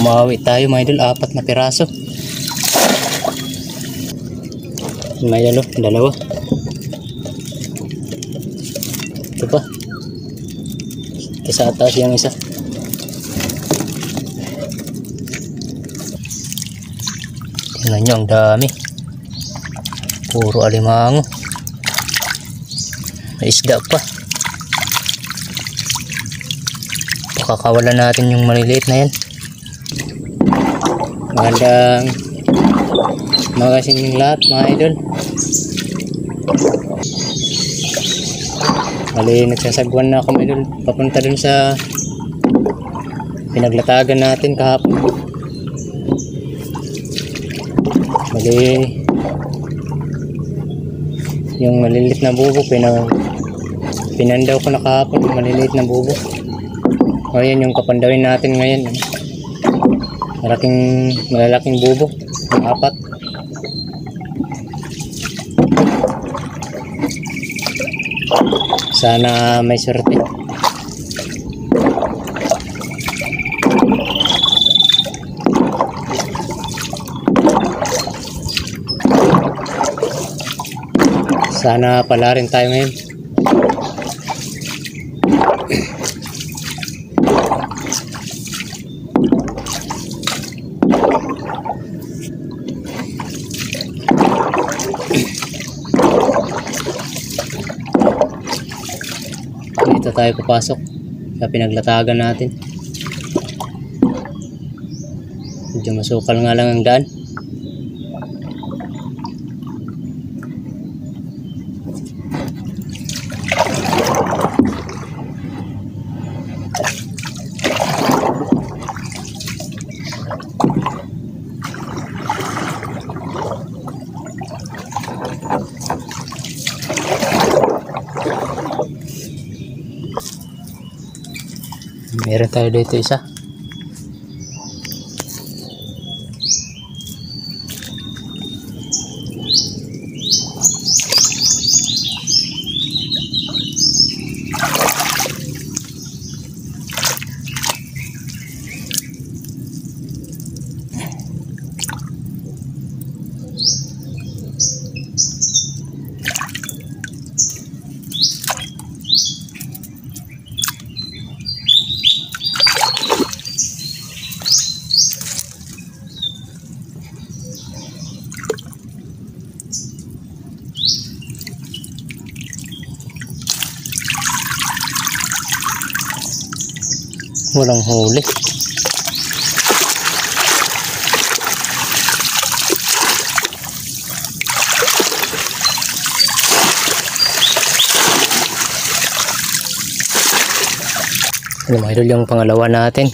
Umawi tayo mga idol, 4 na piraso. May dalawa. Ito pa. Ito sa atas yung isa. Tingnan nyo, ang dami. Puro alimango. May isda pa. Pakakawalan natin yung maliliit na yan. Magandang magasin yung lahat mga idol. Bali nagsasagwan na ako mga idol, papunta dun sa pinaglatagan natin kahapon. Bali yung maliliit na bubo pinandaw ko na kahapon, yung maliliit na bubo. Ngayon yung kapandawin natin ngayon, malalaking bubo, yung 4. Sana may swerte. Sana pala rin tayo ngayon. Dito tayo papasok sa pinaglatagan natin. Medyo masukal nga lang ang daan. Meron tayo dito isa. Walang huli. Ano mga idol, yung pangalawa natin.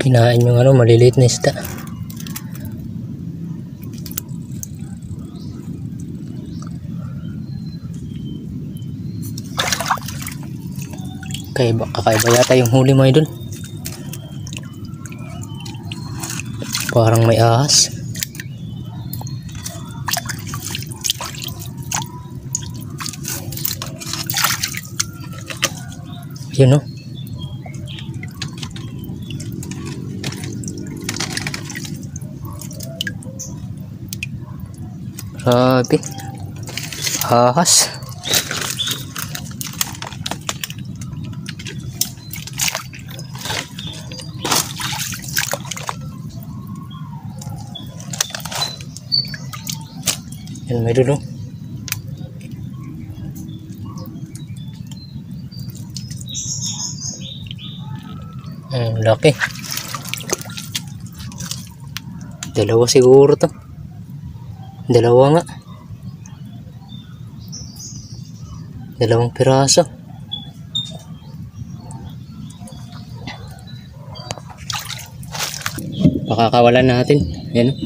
Kinain yung maliliit na isda. Kakaiba yata yung huli mo idol. Parang may ahas. Yun o. Grabe. Ahas. Yan may dulo. Laki. Dalawa siguro to. Dalawa nga. Dalawang piraso. Makakawalan natin. Ayan.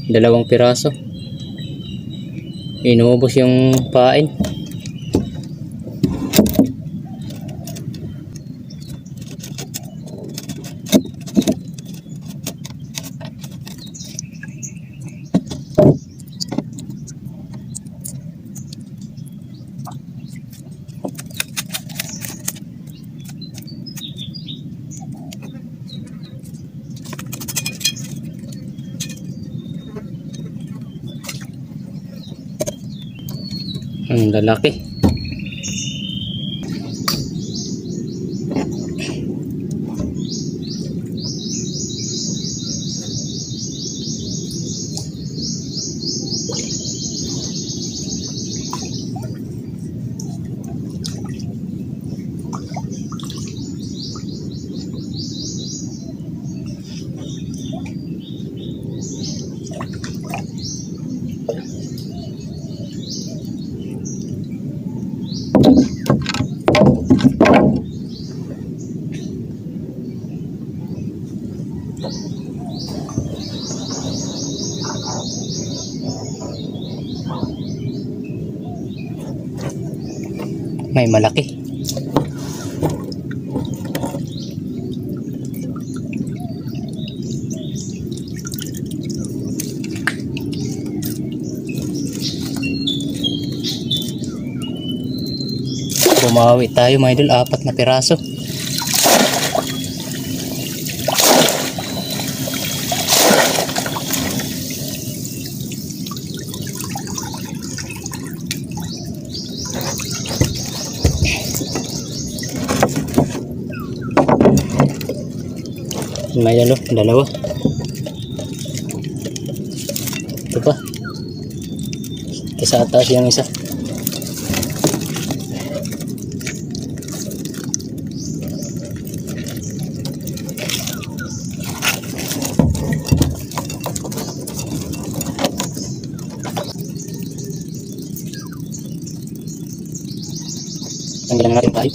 2 piraso. Inubos yung pain. Ang lalaki. May malaki. Bumawi tayo mga idol, 4 na piraso. May 2. Ito pa. Ito sa atas yung isa. Tanggalan natin tayo.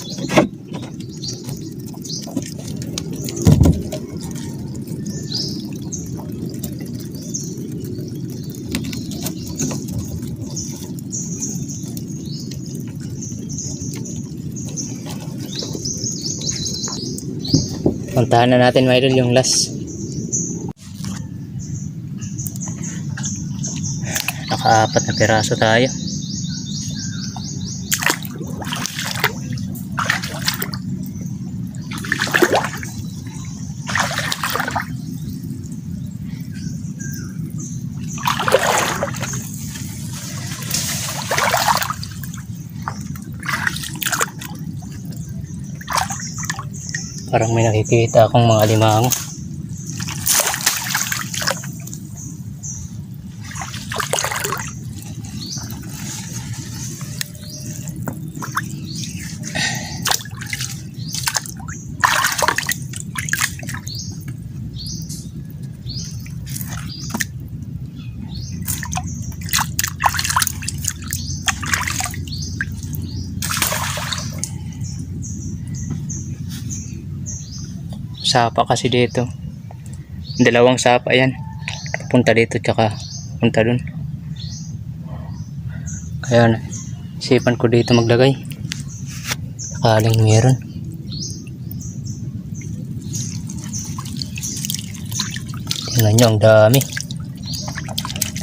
Puntahan na natin mga idol yung last. Naka-4 na piraso tayo. Parang may nakikita akong mga alimango. Sapa kasi dito. 2 sapa yan. Punta dito tsaka punta dun. Kaya isipan ko dito maglagay. Sakaling meron. Tingnan nyo, ang dami.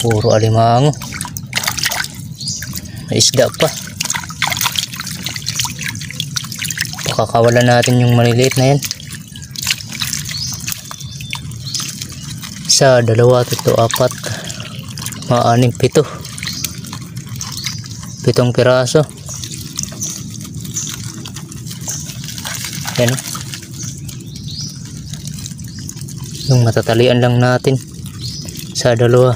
Puro alimango. May isda pa. Pakakawalan natin yung maliliit na yan. 1, 2, 3, 4, 5, 6, 7. 7 piraso. Yan. Yung matatalian lang natin. 1, 2,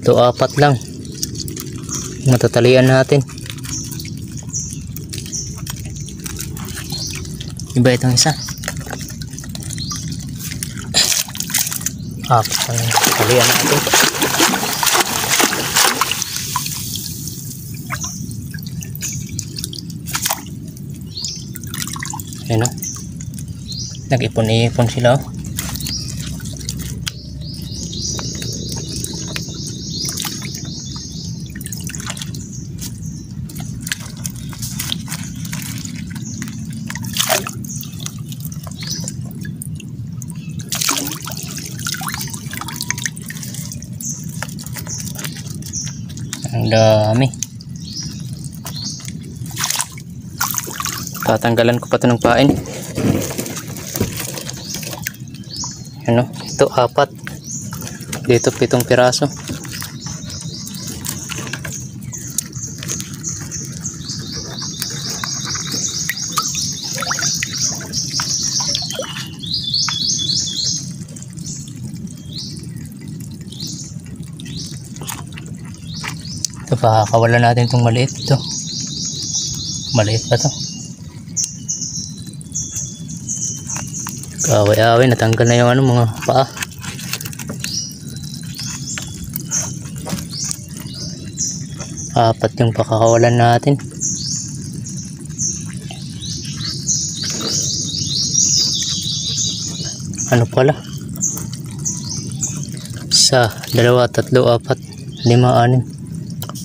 3, 4 lang. Yung matatalian natin. Iba itong isa. 4 ang talian natin. Ayan o. Nag-ipon-ipon sila o. Ang dami. Tatanggalan ko pa ito ng pain. Ano? Ito 4. Dito 7 piraso. Ito pa, kawalan natin itong maliit ito. Maliit pa ito. Kaway-away, natanggal na yung ano, mga paa. Apat yung pakakawalan natin. Ano pala? 1, 2, 3, 4, 5, 6.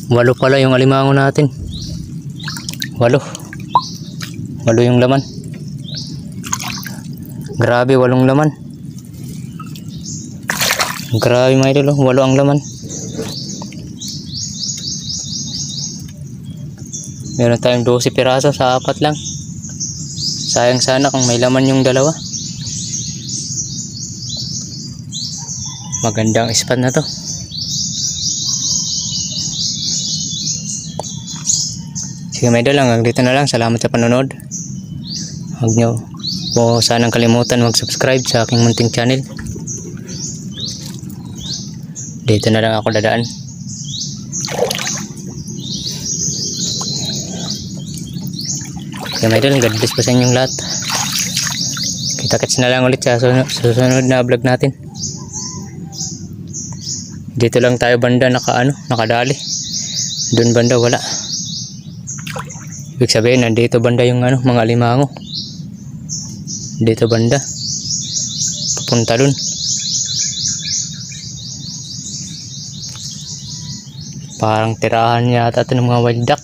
8 pala yung alimango natin. 8 yung laman. Grabe, 8 laman. Grabe mga idol, 8 ang laman. Meron tayong 12 piraso sa 4 lang. Sayang sana kung may laman yung dalawa. Magandang spot na to. Sige mga idol, hanggang dito na lang. Salamat sa panonood. Huwag nyo po sanang kalimutan mag-subscribe sa aking munting channel. Dito na lang ako dadaan. Sige mga idol, God bless po sa inyong lahat. Kita-kits na lang ulit sa susunod na vlog natin. Dito lang tayo banda nakadali. Doon banda wala. Ibig sabihin, nandito banda yung mga alimango. Dito banda. Papunta dun. Parang tirahan yata ito ng mga wild duck.